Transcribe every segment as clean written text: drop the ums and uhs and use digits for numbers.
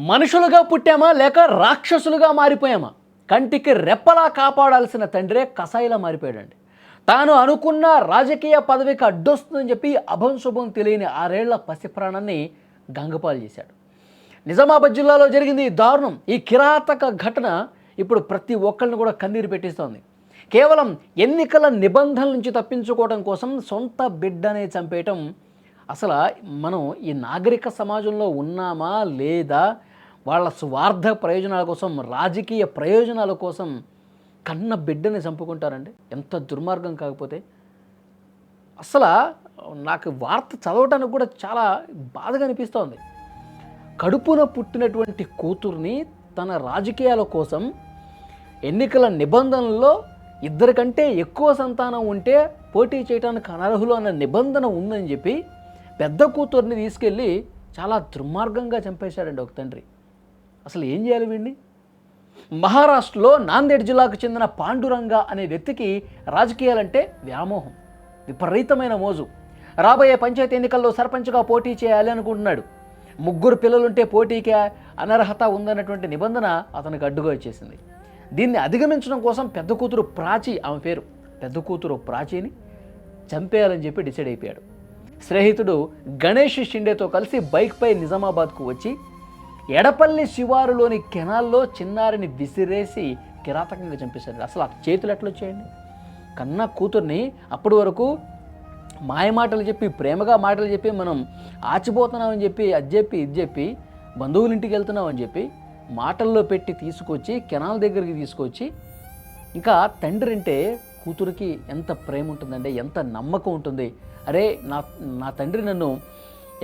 మనుషులుగా పుట్టామా లేక రాక్షసులుగా మారిపోయామా? కంటికి రెప్పలా కాపాడాల్సిన తండ్రే కసాయిలా మారిపోయాడండి. తాను అనుకున్న రాజకీయ పదవికి అడ్డొస్తుందని చెప్పి అభంశుభం తెలియని 6 ఏళ్ల పసిప్రాణాన్ని గంగపాలు చేశాడు. నిజామాబాద్ జిల్లాలో జరిగింది ఈ దారుణం. ఈ కిరాతక ఘటన ఇప్పుడు ప్రతి ఒక్కరిని కూడా కన్నీరు పెట్టిస్తోంది. కేవలం ఎన్నికల నిబంధనల నుంచి తప్పించుకోవడం కోసం సొంత బిడ్డనే చంపేయటం. అసలు మనం ఈ నాగరిక సమాజంలో ఉన్నామా లేదా? వాళ్ళ స్వార్థ ప్రయోజనాల కోసం, రాజకీయ ప్రయోజనాల కోసం కన్న బిడ్డని చంపుకుంటారండి. ఎంత దుర్మార్గం కాకపోతే. అసలు నాకు వార్త చదవటానికి కూడా చాలా బాధగా అనిపిస్తోంది. కడుపున పుట్టినటువంటి కూతుర్ని తన రాజకీయాల కోసం ఎన్నికల నిబంధనల్లో 2 కంటే ఎక్కువ సంతానం ఉంటే పోటీ చేయడానికి అనర్హులు అన్న నిబంధన ఉందని చెప్పి పెద్ద కూతుర్ని తీసుకెళ్ళి చాలా దుర్మార్గంగా చంపేశాడండి ఒక తండ్రి. అసలు ఏం చేయాలి వీడిని? మహారాష్ట్రలో నాందేడ్ జిల్లాకు చెందిన పాండురంగ అనే వ్యక్తికి రాజకీయాలంటే వ్యామోహం, విపరీతమైన మోజు. రాబోయే పంచాయతీ ఎన్నికల్లో సర్పంచ్గా పోటీ చేయాలి అనుకుంటున్నాడు. 3 పిల్లలుంటే పోటీకి అనర్హత ఉందన్నటువంటి నిబంధన అతనికి అడ్డుగా వచ్చేసింది. దీన్ని అధిగమించడం కోసం పెద్ద కూతురు ప్రాచి, ఆమె పేరు పెద్ద కూతురు ప్రాచీని చంపేయాలని చెప్పి డిసైడ్ అయిపోయాడు. స్నేహితుడు గణేష్ షిండేతో కలిసి బైక్పై నిజామాబాద్కు వచ్చి ఎడపల్లి శివారులోని కెనాల్లో చిన్నారిని విసిరేసి కిరాతకంగా చంపేశాడు. అసలు ఆ చేతులు ఎట్లా వచ్చాయండి? కన్న కూతుర్ని అప్పటి వరకు మాయమాటలు చెప్పి, ప్రేమగా మాటలు చెప్పి, మనం ఆచిపోతున్నామని చెప్పి, అది చెప్పి ఇది చెప్పి, బంధువుల ఇంటికి వెళ్తున్నామని చెప్పి మాటల్లో పెట్టి తీసుకొచ్చి కెనాల్ దగ్గరికి తీసుకొచ్చి, ఇంకా తండ్రి అంటే కూతురికి ఎంత ప్రేమ ఉంటుందండి, ఎంత నమ్మకం ఉంటుంది. అరే నా తండ్రి నన్ను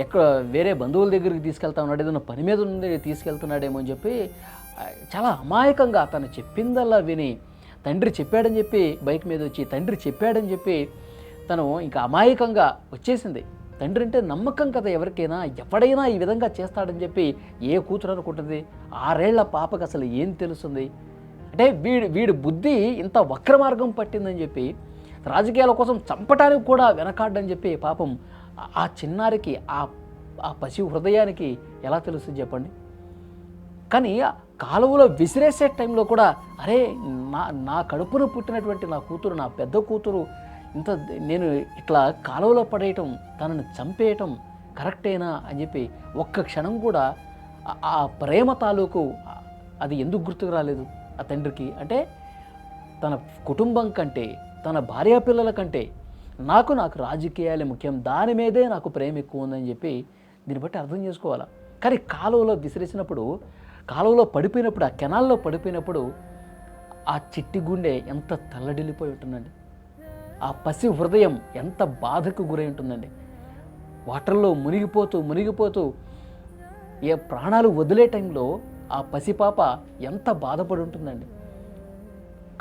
ఎక్కడ వేరే బంధువుల దగ్గరికి తీసుకెళ్తా ఉన్నాడు, ఏదైనా పని మీద ఉండి తీసుకెళ్తున్నాడేమో అని చెప్పి చాలా అమాయకంగా తను చెప్పిందల్లా విని, తండ్రి చెప్పాడని చెప్పి బైక్ మీద వచ్చి తండ్రి చెప్పాడని చెప్పి తను ఇంకా అమాయకంగా వచ్చేసింది. తండ్రి అంటే నమ్మకం కదా ఎవరికైనా, ఎవడైనా ఈ విధంగా చేస్తాడని చెప్పి ఏ కూతురు అనుకుంటుంది? 6 ఏళ్ల పాపకు అసలు ఏం తెలుస్తుంది? అంటే వీడి బుద్ధి ఇంత వక్ర మార్గం పట్టిందని చెప్పి రాజకీయాల కోసం చంపటానికి కూడా వెనకాడని చెప్పి పాపం ఆ చిన్నారికి, ఆ పసి హృదయానికి ఎలా తెలుస్తుంది చెప్పండి? కానీ కాలువలో విసిరేసే టైంలో కూడా అరే నా కడుపున పుట్టినటువంటి నా కూతురు, నా పెద్ద కూతురు ఇంత నేను ఇట్లా కాలువలో పడేయటం, తనను చంపేయటం కరెక్టేనా అని చెప్పి ఒక్క క్షణం కూడా ఆ ప్రేమ తాలూకు అది ఎందుకు గుర్తుకు రాలేదు ఆ తండ్రికి? అంటే తన కుటుంబం కంటే, తన భార్యా పిల్లల కంటే నాకు రాజకీయాలే ముఖ్యం, దాని మీదే నాకు ప్రేమ ఎక్కువ ఉందని చెప్పి దీన్ని బట్టి అర్థం చేసుకోవాలా. కానీ కాలువలో విసిరేసినప్పుడు, కాలువలో పడిపోయినప్పుడు, ఆ కెనాల్లో పడిపోయినప్పుడు ఆ చిట్టి గుండె ఎంత తల్లడిల్లిపోయి ఉంటుందండి. ఆ పసి హృదయం ఎంత బాధకు గురై ఉంటుందండి. వాటర్లో మునిగిపోతూ ఏ ప్రాణాలు వదిలే టైంలో ఆ పసిపాప ఎంత బాధపడి ఉంటుందండి.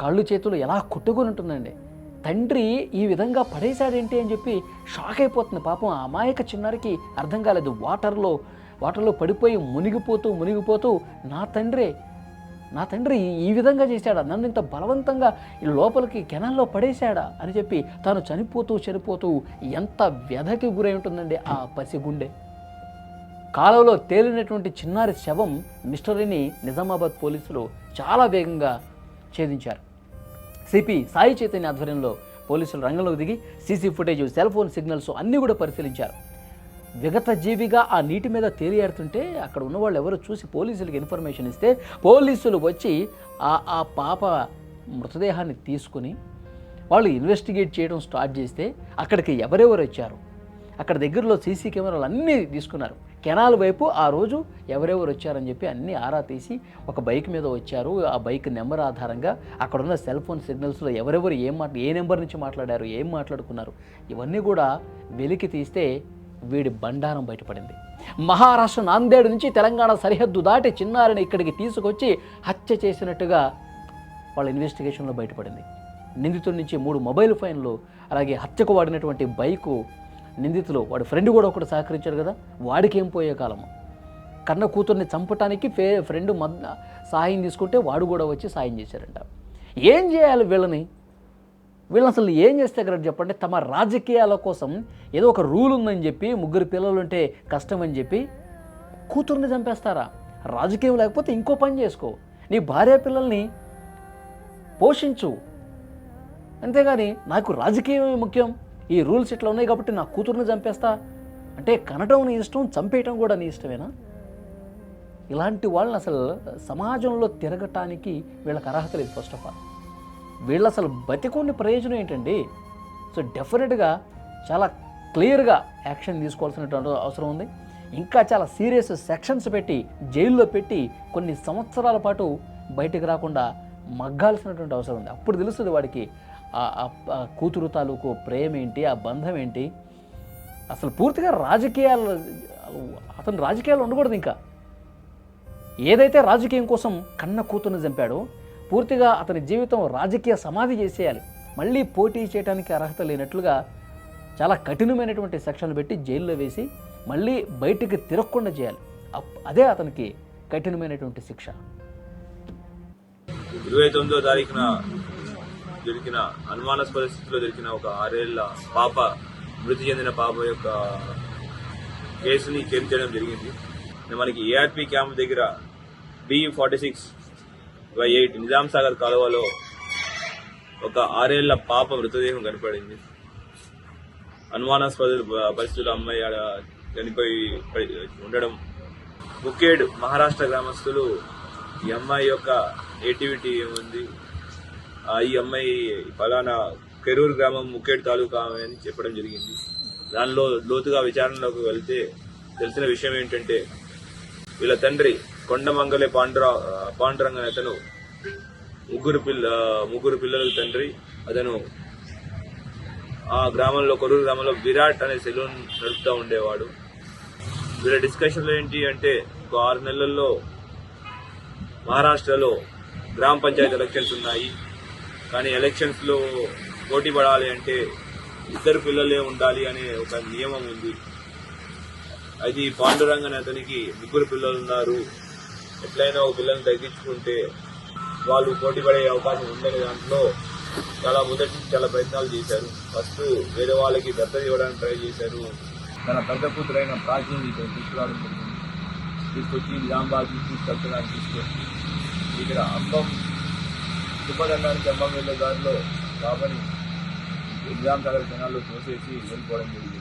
కాళ్ళు చేతులు ఎలా కొట్టుకొని ఉంటుందండి. తండ్రి ఈ విధంగా పడేశాడేంటి అని చెప్పి షాక్ అయిపోతుంది పాపం. ఆ అమాయక చిన్నారికి అర్థం కాలేదు. వాటర్లో పడిపోయి మునిగిపోతూ నా తండ్రి ఈ విధంగా చేశాడా, నన్ను ఇంత బలవంతంగా ఈ లోపలికి కెనాల్లో పడేశాడా అని చెప్పి తాను చనిపోతూ ఎంత వ్యధకి గురై ఉంటుందండి ఆ పసిగుండె. కాలువలో తేలినటువంటి చిన్నారి శవం మిస్టరీని నిజామాబాద్ పోలీసులు చాలా వేగంగా ఛేదించారు. సిపి సాయి చైతన్య ఆధ్వర్యంలో పోలీసులు రంగంలోకి దిగి CC footage, cell phone signals అన్నీ కూడా పరిశీలించారు. విగత జీవిగా ఆ నీటి మీద తేలియాడుతుంటే అక్కడ ఉన్నవాళ్ళు ఎవరు చూసి పోలీసులకు ఇన్ఫర్మేషన్ ఇస్తే పోలీసులు వచ్చి ఆ పాప మృతదేహాన్ని తీసుకుని వాళ్ళు ఇన్వెస్టిగేట్ చేయడం స్టార్ట్ చేస్తే అక్కడికి ఎవరెవరు వచ్చారు, అక్కడ దగ్గరలో సీసీ కెమెరాలు అన్నీ తీసుకున్నారు. కెనాల్ వైపు ఆ రోజు ఎవరెవరు వచ్చారని చెప్పి అన్నీ ఆరా తీసి ఒక బైక్ మీద వచ్చారు. ఆ బైక్ నెంబర్ ఆధారంగా అక్కడున్న సెల్ ఫోన్ సిగ్నల్స్లో ఎవరెవరు ఏ నెంబర్ నుంచి మాట్లాడారు, ఏం మాట్లాడుకున్నారు, ఇవన్నీ కూడా వెలికి తీస్తే వీడి బండారం బయటపడింది. మహారాష్ట్ర నాందేడ్ నుంచి తెలంగాణ సరిహద్దు దాటి చిన్నారిని ఇక్కడికి తీసుకొచ్చి హత్య చేసినట్టుగా వాళ్ళ ఇన్వెస్టిగేషన్లో బయటపడింది. నిందితుడి నుంచి 3 మొబైల్ ఫోన్లు, అలాగే హత్యకు వాడినటువంటి బైకు, నిందితులు వాడి ఫ్రెండ్ కూడా ఒకటి సహకరించాడు కదా, వాడికి ఏం పోయే కాలము. కన్న కూతుర్ని చంపటానికి ఫ్రెండ్ సాయం తీసుకుంటే వాడు కూడా వచ్చి సాయం చేశారంట. ఏం చేయాలి వీళ్ళని అసలు ఏం చేస్తే కరెక్ట్ చెప్పండి? తమ రాజకీయాల కోసం ఏదో ఒక రూల్ ఉందని చెప్పి 3 పిల్లలు ఉంటే కష్టం అని చెప్పి కూతుర్ని చంపేస్తారా? రాజకీయం లేకపోతే ఇంకో పని చేసుకో, నీ భార్య పిల్లల్ని పోషించు, అంతేగాని నాకు రాజకీయమే ముఖ్యం, ఈ రూల్స్ ఇట్లా ఉన్నాయి కాబట్టి నా కూతురుని చంపేస్తా అంటే కనటం నీ ఇష్టం, చంపేయటం కూడా నీ ఇష్టమేనా? ఇలాంటి వాళ్ళని అసలు సమాజంలో తిరగటానికి వీళ్ళకి అర్హత లేదు. ఫస్ట్ ఆఫ్ ఆల్ వీళ్ళు అసలు బతికుండి ప్రయోజనం ఏంటండి? సో డెఫినెట్గా చాలా క్లియర్గా యాక్షన్ తీసుకోవాల్సినటువంటి అవసరం ఉంది. ఇంకా చాలా సీరియస్ సెక్షన్స్ పెట్టి జైల్లో పెట్టి కొన్ని సంవత్సరాల పాటు బయటికి రాకుండా మగ్గాల్సినటువంటి అవసరం ఉంది. అప్పుడు తెలుస్తుంది వాడికి ఆ కూతురు తాలూకు ప్రేమ ఏంటి, ఆ బంధం ఏంటి. అసలు పూర్తిగా అతను రాజకీయాలు ఉండకూడదు. ఇంకా ఏదైతే రాజకీయం కోసం కన్న కూతురుని చంపాడో పూర్తిగా అతని జీవితం రాజకీయ సమాధి చేసేయాలి. మళ్ళీ పోటీ చేయడానికి అర్హత లేనట్లుగా చాలా కఠినమైనటువంటి సెక్షన్లు పెట్టి జైల్లో వేసి మళ్ళీ బయటికి తిరగకుండా చేయాలి. అదే అతనికి కఠినమైనటువంటి శిక్ష. 29వ తారీఖున దొరికిన అనుమానాస్పద స్థితిలో దొరికిన ఒక 6 ఏళ్ల పాప, మృతి చెందిన పాప యొక్క కేసుని క్లెయిమ్ చేయడం జరిగింది. మనకి ఏఆర్పీ క్యాంప్ దగ్గర B46/8 నిజాం సాగర్ కాలువలో ఒక 6 ఏళ్ల పాప మృతదేహం కనపడింది. అనుమానాస్పద పరిస్థితుల్లో అమ్మాయి చనిపోయి ఉండడం. ముఖేడ్ మహారాష్ట్ర గ్రామస్తులు ఈ అమ్మాయి యొక్క ఏటివిటీ ఏముంది, ఈ అమ్మాయి ఫలానా కెరూర్ గ్రామం ముఖేడ్ తాలూకా అని చెప్పడం జరిగింది. దానిలో లోతుగా విచారణలోకి వెళ్తే తెలిసిన విషయం ఏంటంటే వీళ్ళ తండ్రి కొండమంగళే పాండురంగన్ అతను ముగ్గురు పిల్లల తండ్రి. అతను ఆ గ్రామంలో, కొరూరు గ్రామంలో విరాట్ అనే సెలూన్ నడుపుతూ ఉండేవాడు. వీళ్ళ డిస్కషన్లో ఏంటి అంటే 6 నెలల్లో మహారాష్ట్రలో గ్రామ పంచాయతీ ఎలక్షన్స్ ఉన్నాయి, కానీ ఎలక్షన్స్లో పోటీ పడాలి అంటే 2 పిల్లలే ఉండాలి అనే ఒక నియమం ఉంది. అది పాండురంగన్ అతనికి 3 పిల్లలు ఉన్నారు, ఎట్లయినా ఒక పిల్లల్ని తగ్గించుకుంటే వాళ్ళు పోటీ పడే అవకాశం ఉందని దాంట్లో మొదటి నుంచి చాలా ప్రయత్నాలు చేశారు. ఫస్ట్ వేరే వాళ్ళకి దత్తత ఇవ్వడానికి ట్రై చేశారు. తన పెద్ద కూతురైన ప్రాచీని తీసుకురావడం జరిగింది. తీసుకొచ్చి నిజామాబాద్ తీసుకొచ్చడానికి ఇక్కడ అంబం దుబ్బదండానికి అంబం వెళ్ళే దారిలో బాబాని నిజాం సాగర్ కెనాల్లో తోసేసి వెళ్ళిపోవడం జరిగింది.